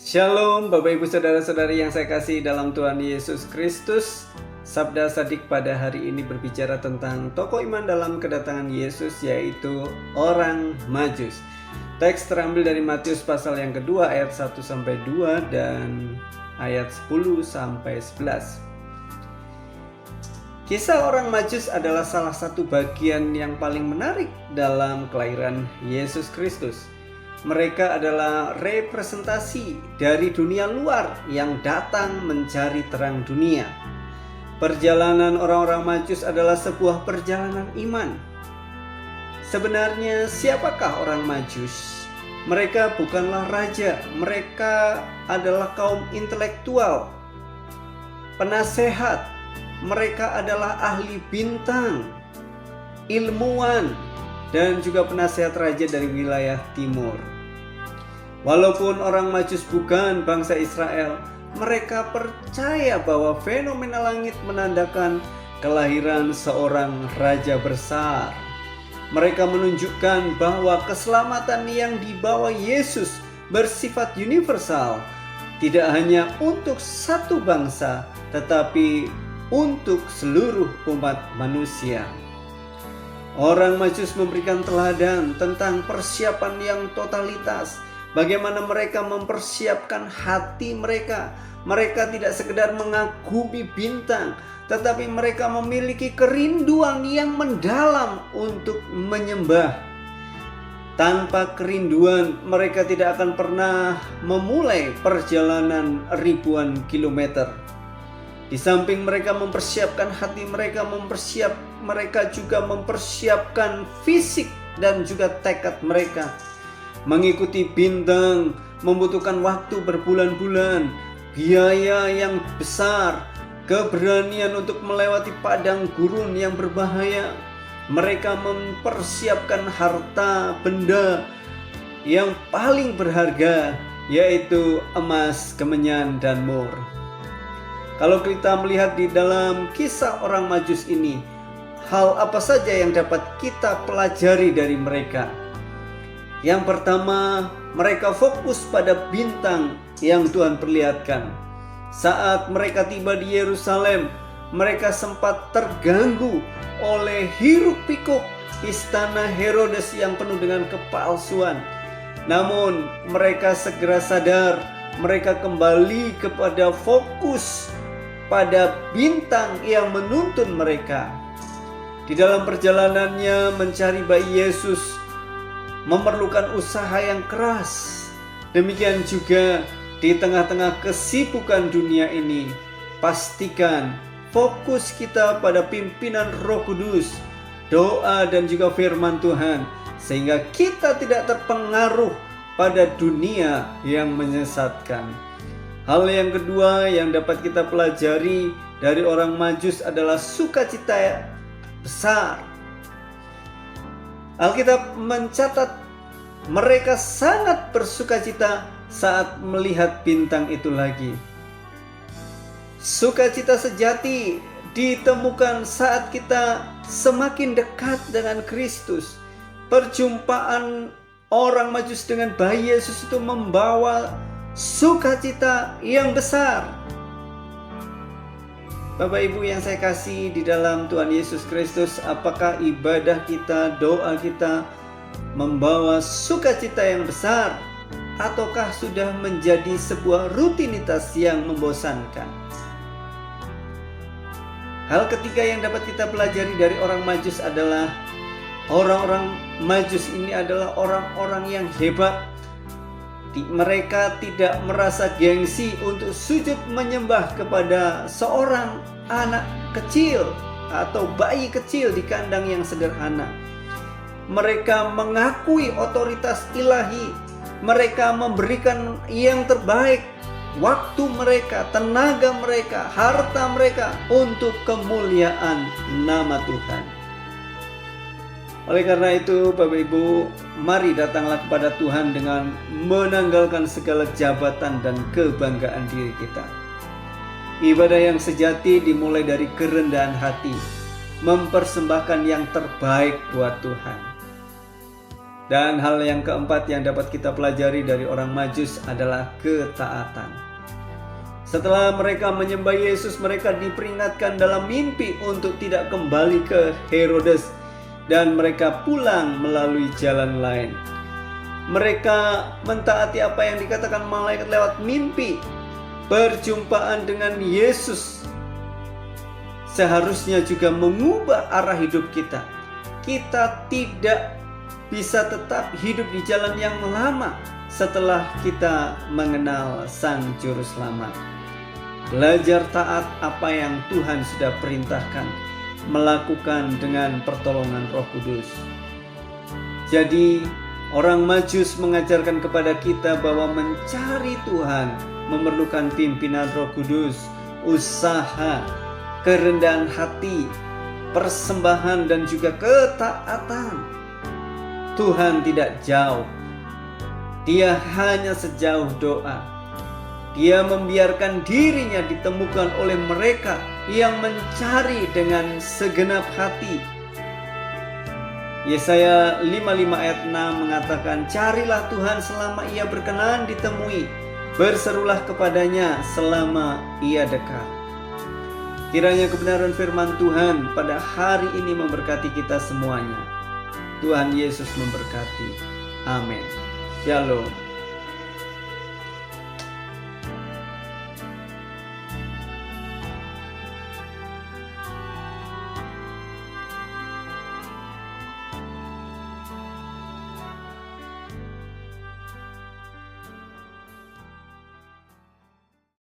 Shalom Bapak Ibu Saudara-saudari yang saya kasih dalam Tuhan Yesus Kristus. Sabda Sadik pada hari ini berbicara tentang tokoh iman dalam kedatangan Yesus, yaitu orang Majus. Teks terambil dari Matius pasal yang kedua ayat 1-2 dan ayat 10-11. Kisah orang Majus adalah salah satu bagian yang paling menarik dalam kelahiran Yesus Kristus. Mereka adalah representasi dari dunia luar yang datang mencari terang dunia. Perjalanan orang-orang Majus adalah sebuah perjalanan iman. Sebenarnya siapakah orang Majus? Mereka bukanlah raja, mereka adalah kaum intelektual, penasehat, mereka adalah ahli bintang, ilmuwan, dan juga penasehat raja dari wilayah timur. Walaupun orang Majus bukan bangsa Israel, mereka percaya bahwa fenomena langit menandakan kelahiran seorang raja besar. Mereka menunjukkan bahwa keselamatan yang dibawa Yesus bersifat universal, tidak hanya untuk satu bangsa, tetapi untuk seluruh umat manusia. Orang Majus memberikan teladan tentang persiapan yang totalitas. Bagaimana mereka mempersiapkan hati mereka. Mereka tidak sekedar mengagumi bintang, tetapi mereka memiliki kerinduan yang mendalam untuk menyembah. Tanpa kerinduan, mereka tidak akan pernah memulai perjalanan ribuan kilometer. Di samping mereka mempersiapkan hati mereka, mereka juga mempersiapkan fisik dan juga tekad mereka. Mengikuti bintang membutuhkan waktu berbulan-bulan, biaya yang besar, keberanian untuk melewati padang gurun yang berbahaya. Mereka mempersiapkan harta benda yang paling berharga, yaitu emas, kemenyan, dan mur. Kalau kita melihat di dalam kisah orang Majus ini, hal apa saja yang dapat kita pelajari dari mereka? Yang pertama, mereka fokus pada bintang yang Tuhan perlihatkan. Saat mereka tiba di Yerusalem, mereka sempat terganggu oleh hiruk-pikuk istana Herodes yang penuh dengan kepalsuan. Namun mereka segera sadar, mereka kembali kepada fokus pada bintang yang menuntun mereka. Di dalam perjalanannya mencari bayi Yesus memerlukan usaha yang keras. Demikian juga di tengah-tengah kesibukan dunia ini, pastikan fokus kita pada pimpinan Roh Kudus, doa dan juga firman Tuhan, sehingga kita tidak terpengaruh pada dunia yang menyesatkan. Hal yang kedua yang dapat kita pelajari dari orang Majus adalah sukacita besar. Alkitab mencatat mereka sangat bersukacita saat melihat bintang itu lagi. Sukacita sejati ditemukan saat kita semakin dekat dengan Kristus. Perjumpaan orang Majus dengan bayi Yesus itu membawa sukacita yang besar. Bapak Ibu yang saya kasih di dalam Tuhan Yesus Kristus, apakah ibadah kita, doa kita membawa sukacita yang besar, ataukah sudah menjadi sebuah rutinitas yang membosankan? Hal ketiga yang dapat kita pelajari dari orang Majus adalah orang-orang Majus ini adalah orang-orang yang hebat. Mereka tidak merasa gengsi untuk sujud menyembah kepada seorang anak kecil atau bayi kecil di kandang yang sederhana. Mereka mengakui otoritas ilahi. Mereka memberikan yang terbaik, waktu mereka, tenaga mereka, harta mereka untuk kemuliaan nama Tuhan. Oleh karena itu, Bapak Ibu, mari datanglah kepada Tuhan dengan menanggalkan segala jabatan dan kebanggaan diri kita. Ibadah yang sejati dimulai dari kerendahan hati, mempersembahkan yang terbaik buat Tuhan. Dan hal yang keempat yang dapat kita pelajari dari orang Majus adalah ketaatan. Setelah mereka menyembah Yesus, mereka diperingatkan dalam mimpi untuk tidak kembali ke Herodes, dan mereka pulang melalui jalan lain. Mereka mentaati apa yang dikatakan malaikat lewat mimpi. Perjumpaan dengan Yesus seharusnya juga mengubah arah hidup kita. Kita tidak bisa tetap hidup di jalan yang lama setelah kita mengenal Sang Juru Selamat. Belajar taat apa yang Tuhan sudah perintahkan, melakukan dengan pertolongan Roh Kudus. Jadi, orang Majus mengajarkan kepada kita bahwa mencari Tuhan memerlukan pimpinan Roh Kudus, usaha, kerendahan hati, persembahan, dan juga ketaatan. Tuhan tidak jauh, Dia hanya sejauh doa. Dia membiarkan dirinya ditemukan oleh mereka yang mencari dengan segenap hati. Yesaya 55 ayat 6 mengatakan, "Carilah Tuhan selama Ia berkenan ditemui, berserulah kepadanya selama Ia dekat." Kiranya kebenaran firman Tuhan pada hari ini memberkati kita semuanya. Tuhan Yesus memberkati. Amin. Shalom.